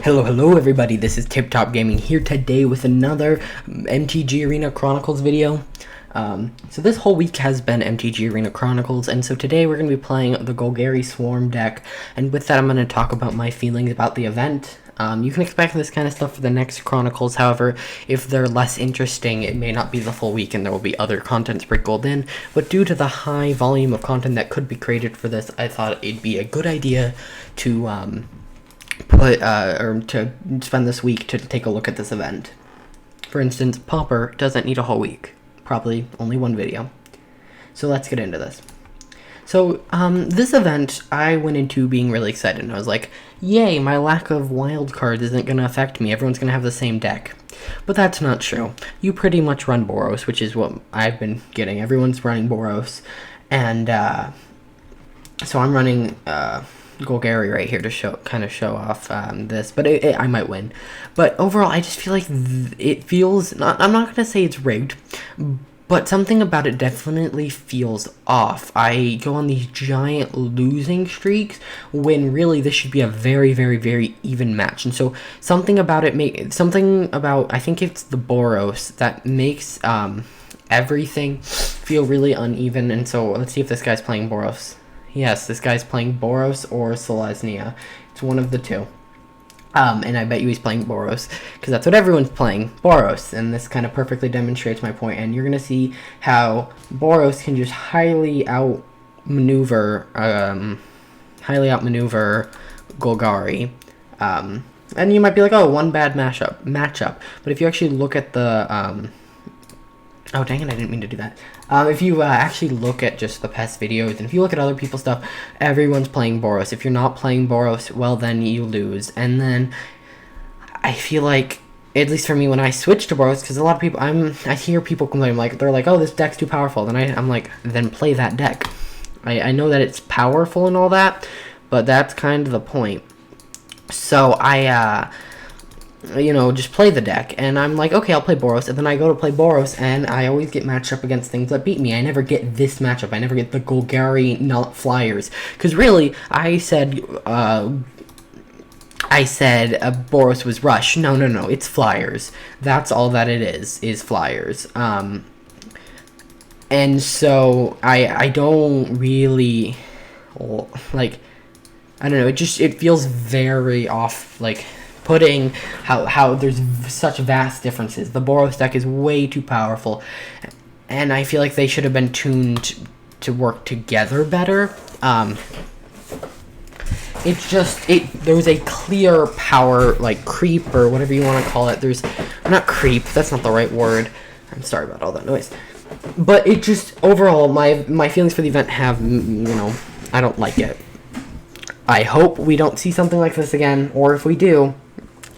Hello everybody, this is Tip Top Gaming here today with another MTG Arena Chronicles video. So this whole week has been MTG Arena Chronicles, and so today we're going to be playing the Golgari Swarm deck, and with that I'm going to talk about my feelings about the event. You can expect this kind of stuff for the next Chronicles, however, if they're less interesting, it may not be the full week and there will be other content sprinkled in, but due to the high volume of content that could be created for this, I thought it'd be a good idea to to spend this week to take a look at this event. For instance, Pauper doesn't need a whole week, probably only one video. So let's get into this. So this event I went into being really excited, and I was like, yay, my lack of wild cards isn't going to affect me, everyone's going to have the same deck. But that's not true. You pretty much run Boros, which is what I've been getting. Everyone's running Boros, and so I'm running Golgari right here to show off this, but I might win. But overall, I just feel like it feels I'm not gonna say it's rigged, but something about it definitely feels off. I go on these giant losing streaks when really this should be a very, very, very even match. And so something about it I think it's the Boros that makes everything feel really uneven. And so let's see if this guy's playing Boros. Yes, this guy's playing Boros or Selesnya. It's one of the two. And I bet you he's playing Boros, because that's what everyone's playing, Boros. And this kind of perfectly demonstrates my point. And you're going to see how Boros can just highly outmaneuver Golgari. And you might be like, oh, one bad matchup. But if you actually look at the... oh, dang it, I didn't mean to do that. If you actually look at just the past videos, and if you look at other people's stuff, everyone's playing Boros. If you're not playing Boros, well, then you lose. And then I feel like, at least for me, when I switch to Boros, because a lot of people, I hear people complain, like, they're like, oh, this deck's too powerful. Then I'm like, then play that deck. I know that it's powerful and all that, but that's kind of the point. So just play the deck, and I'm like, okay, I'll play Boros, and then I go to play Boros, and I always get matched up against things that beat me. I never get this matchup. I never get the Golgari not Flyers, because really, I said Boros was Rush. No, it's Flyers. That's all that it is Flyers. And so I don't really, like, I don't know, it feels very off, like, putting how there's such vast differences. The Boros deck is way too powerful, and I feel like they should have been tuned to work together better. There's a clear power, like, creep, or whatever you want to call it. Not creep, that's not the right word. I'm sorry about all that noise. But it just, overall, my feelings for the event have, I don't like it. I hope we don't see something like this again, or if we do,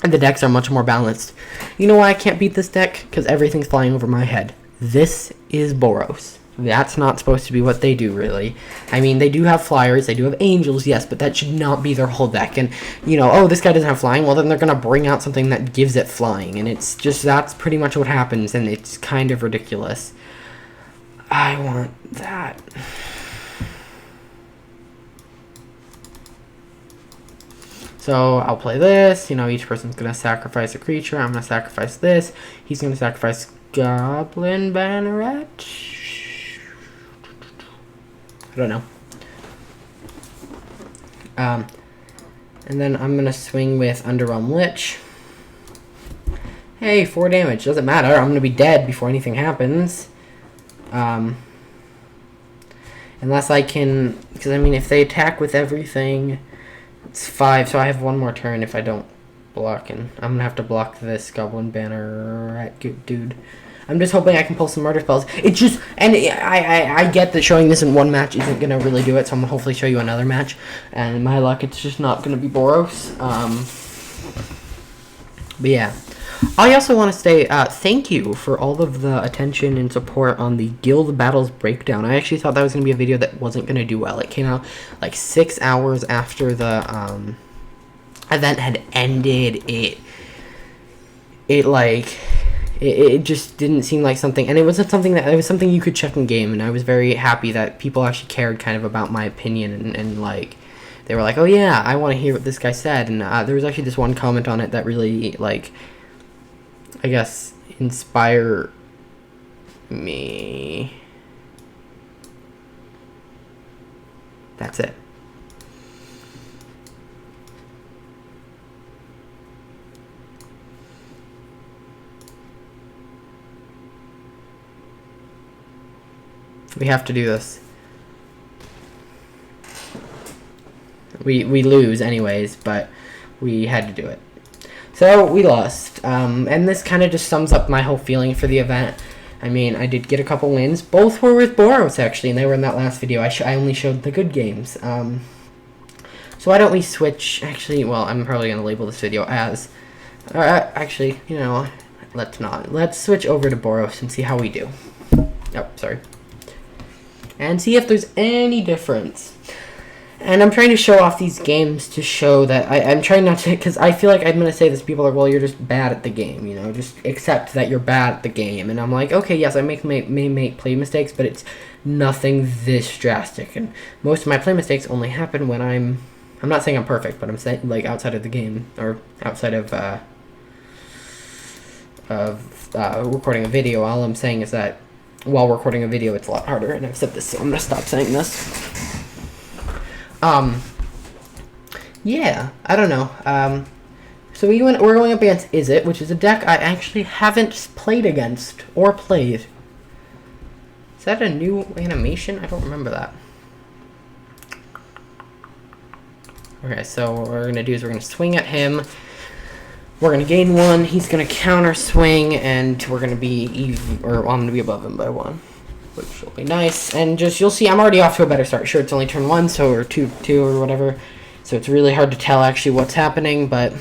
the decks are much more balanced. You know why I can't beat this deck? Because everything's flying over my head. This is Boros. That's not supposed to be what they do, really. I mean, they do have Flyers, they do have Angels, yes, but that should not be their whole deck. And, oh, this guy doesn't have Flying, well, then they're going to bring out something that gives it Flying. And it's just, that's pretty much what happens, and it's kind of ridiculous. I want that. So I'll play this, each person's going to sacrifice a creature, I'm going to sacrifice this, he's going to sacrifice Goblin Banneret? I don't know. And then I'm going to swing with Underrealm Lich. Hey, 4 damage, doesn't matter, I'm going to be dead before anything happens. Unless I can, because if they attack with everything... It's 5, so I have one more turn if I don't block, and I'm gonna have to block this Goblin Banner dude. I'm just hoping I can pull some murder spells. It's just, and I get that showing this in one match isn't gonna really do it, so I'm gonna hopefully show you another match. And in my luck, it's just not gonna be Boros. But yeah. I also want to say thank you for all of the attention and support on the Guild Battles breakdown. I actually thought that was going to be a video that wasn't going to do well. It came out like 6 hours after the event had ended. It just didn't seem like something, and it was something you could check in game, and I was very happy that people actually cared kind of about my opinion and like they were like, oh yeah, I want to hear what this guy said. And there was actually this one comment on it that really, like, I guess, inspired me. That's it. We have to do this. We lose anyways, but we had to do it. So we lost. And this kind of just sums up my whole feeling for the event. I mean, I did get a couple wins. Both were with Boros, actually, and they were in that last video. I only showed the good games. So why don't we switch... Actually, well, I'm probably going to label this video as... actually, you know, let's not. Let's switch over to Boros and see how we do. Oh, sorry. And see if there's any difference. And I'm trying to show off these games to show that I'm trying not to, because I feel like I'm going to say this, people are, well, you're just bad at the game, you know, just accept that you're bad at the game. And I'm like, okay, yes, I may make play mistakes, but it's nothing this drastic. And most of my play mistakes only happen when I'm not saying I'm perfect, but I'm saying, like, outside of the game, or outside of recording a video. All I'm saying is that while recording a video, it's a lot harder, and I've said this, so I'm going to stop saying this. Yeah, I don't know. So we're going up against Is It, which is a deck I actually haven't played against, or played. Is that a new animation? I don't remember that. Okay, so what we're going to do is we're going to swing at him. We're going to gain 1, he's going to counter swing, and we're going to be even, or I'm going to be above him by 1. Which will be nice, and just, you'll see, I'm already off to a better start. Sure, it's only turn 1, so, or 2 or whatever, so it's really hard to tell actually what's happening, but,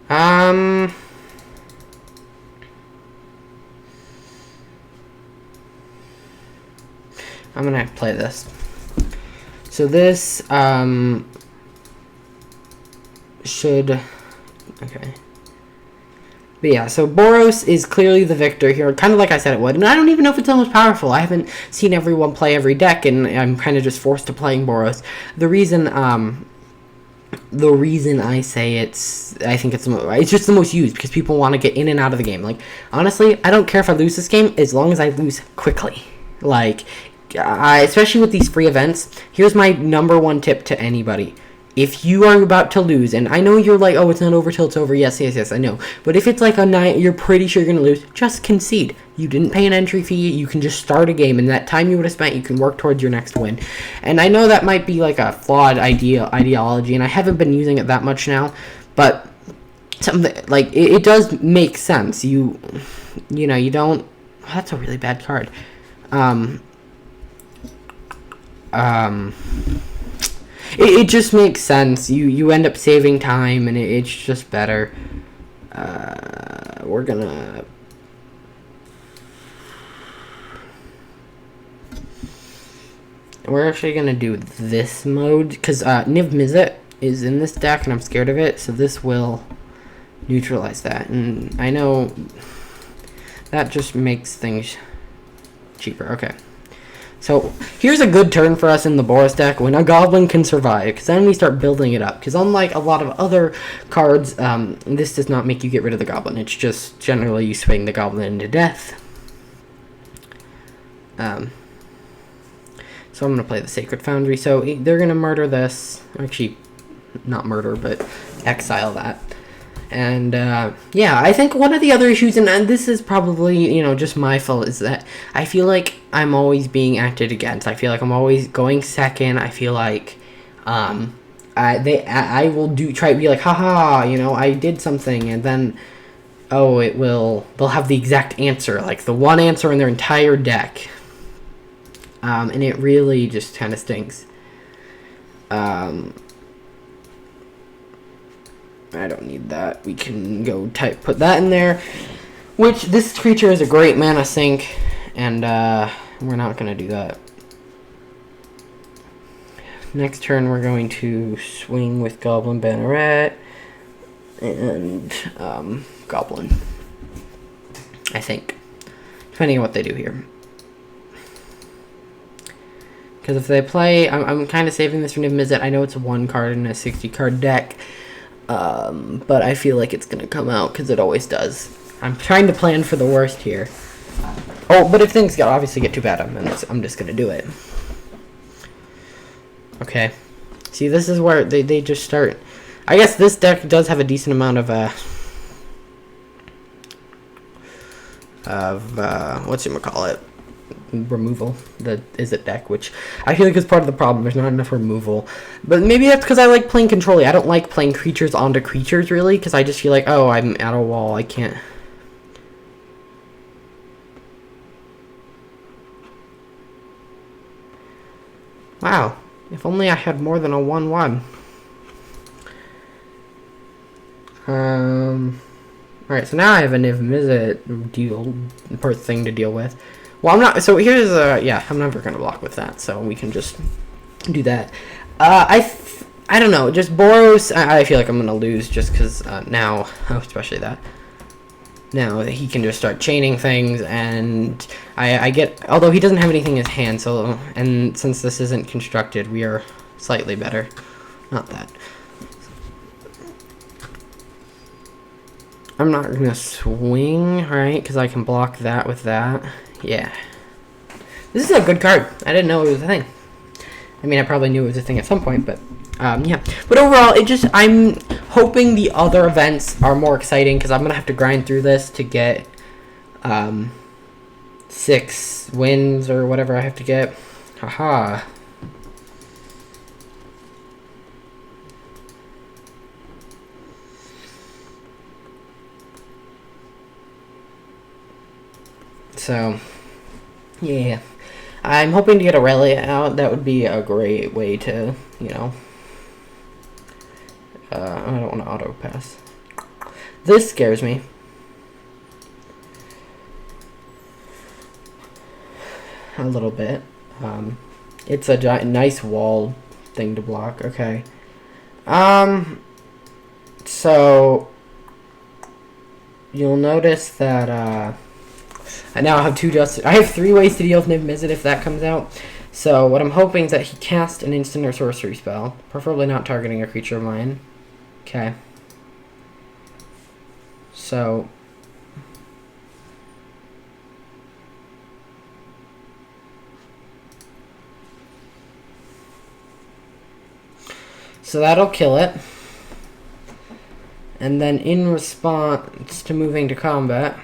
I'm gonna play this. So this, should, okay. But yeah, so Boros is clearly the victor here, kind of like I said it would, and I don't even know if it's the most powerful. I haven't seen everyone play every deck, and I'm kind of just forced to playing Boros. The reason I say I think it's just the most used, because people want to get in and out of the game. Like, honestly, I don't care if I lose this game, as long as I lose quickly. Like, especially with these free events, here's my #1 tip to anybody. If you are about to lose, and I know you're like, oh, it's not over till it's over. Yes, I know. But if it's like a night, you're pretty sure you're going to lose, just concede. You didn't pay an entry fee. You can just start a game, and that time you would have spent, you can work towards your next win. And I know that might be like a flawed ideology, and I haven't been using it that much now, but something like it does make sense. You know, you don't. Oh, that's a really bad card. It just makes sense. You end up saving time, and it's just better. We're actually gonna do this mode, because Niv Mizzet is in this deck, and I'm scared of it, so this will neutralize that. And I know that just makes things cheaper. Okay. So, here's a good turn for us in the Boros deck, when a Goblin can survive, because then we start building it up. Because unlike a lot of other cards, this does not make you get rid of the Goblin. It's just, generally, you swing the Goblin into death. So I'm going to play the Sacred Foundry. So, they're going to murder this. Actually, not murder, but exile that. And, yeah, I think one of the other issues, and this is probably, you know, just my fault, is that I feel like I'm always being acted against. I feel like I'm always going second. I feel like, I will try to be like, haha, you know, I did something, and then, oh, they'll have the exact answer, like the one answer in their entire deck. And it really just kind of stinks. I don't need that. We can go put that in there. Which, this creature is a great mana sink, and we're not going to do that. Next turn, we're going to swing with Goblin Banneret and Goblin, I think, depending on what they do here. Because if they play, I'm kind of saving this for Niv Mizzet. I know it's a 1 card in a 60 card deck, but I feel like it's going to come out because it always does. I'm trying to plan for the worst here. Oh, but if things obviously get too bad, I'm just going to do it. Okay. See, this is where they just start. I guess this deck does have a decent amount of whatchamacallit, removal. The Izzet deck, which I feel like is part of the problem. There's not enough removal. But maybe that's because I like playing control. I don't like playing creatures onto creatures, really, because I just feel like, oh, I'm at a wall. I can't. Wow. If only I had more than a 1/1. Alright, so now I have a Niv Mizzet thing to deal with. Well, I'm not, so here's, yeah, I'm never going to block with that, so we can just do that. I don't know, just Boros, I feel like I'm going to lose just because, now, especially that. Now, he can just start chaining things, and I get, although he doesn't have anything in his hand, so, and since this isn't constructed, we are slightly better. Not that. I'm not going to swing, right, because I can block that with that. Yeah. This is a good card. I didn't know it was a thing. I mean, I probably knew it was a thing at some point, but, yeah. But overall, I'm hoping the other events are more exciting, because I'm going to have to grind through this to get, 6 wins, or whatever I have to get. Haha. So, yeah. I'm hoping to get a rally out. That would be a great way to, you know. I don't want to auto pass. This scares me. A little bit. It's a nice wall thing to block. Okay. So, you'll notice that, I now have I have 3 ways to deal with Niv Mizzet if that comes out. So what I'm hoping is that he casts an instant or sorcery spell, preferably not targeting a creature of mine. Okay. So that'll kill it. And then in response to moving to combat,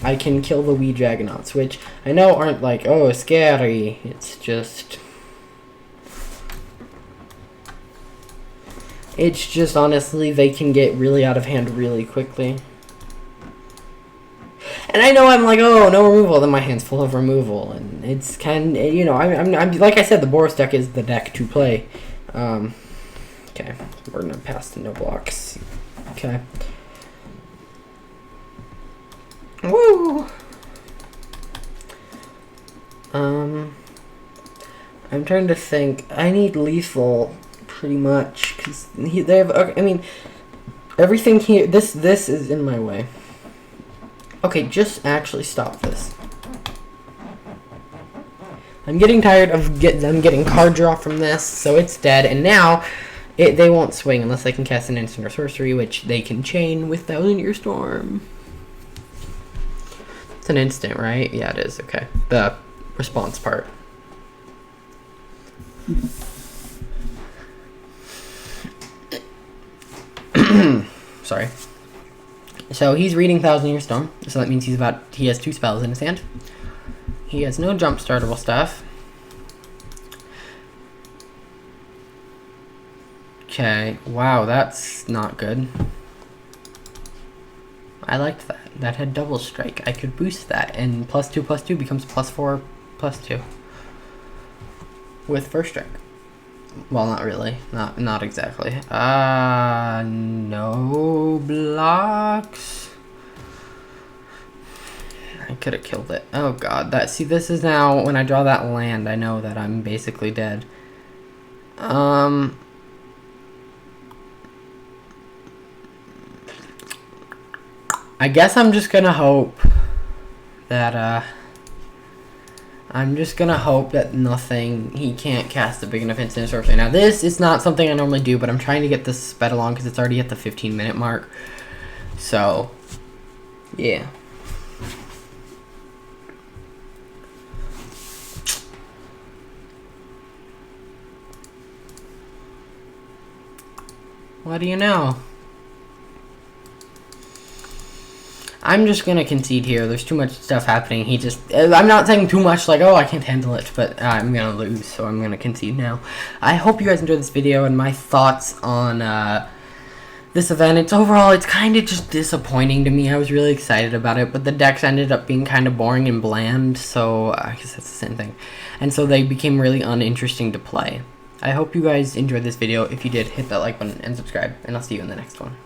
I can kill the wee Dragonauts, which I know aren't like, oh, scary. It's just honestly, they can get really out of hand really quickly. And I know I'm like, oh, no removal, then my hand's full of removal, and it's kind of, you know, I'm like I said, the Boros deck is the deck to play. Okay, we're gonna pass to no blocks. Okay. Woo! I'm trying to think. I need lethal pretty much because they have. I mean, everything here. This is in my way. Okay, just actually stop this. I'm getting tired of them getting card draw from this, so it's dead. And now, they won't swing unless they can cast an instant or sorcery, which they can chain with Thousand Year Storm. It's an instant, right? Yeah, it is. Okay. The response part. Sorry. So he's reading Thousand Year Storm, so that means he has 2 spells in his hand. He has no jump startable stuff. Okay. Wow, that's not good. I liked that. That had double strike. I could boost that, and +2/+2 becomes +4/+2 with first strike. Well, not really. Not exactly. No blocks. I could have killed it. Oh god. See, this is now when I draw that land, I know that I'm basically dead. I guess I'm just gonna hope that I'm just gonna hope that he can't cast a big enough instant sorcery. Now this is not something I normally do, but I'm trying to get this sped along because it's already at the 15-minute mark. So, yeah. What do you know? I'm just gonna concede here. There's too much stuff happening. I'm not saying too much, like, oh, I can't handle it, but I'm gonna lose, so I'm gonna concede now. I hope you guys enjoyed this video and my thoughts on this event. Overall, it's kind of just disappointing to me. I was really excited about it, but the decks ended up being kind of boring and bland, so I guess that's the same thing. And so they became really uninteresting to play. I hope you guys enjoyed this video. If you did, hit that like button and subscribe, and I'll see you in the next one.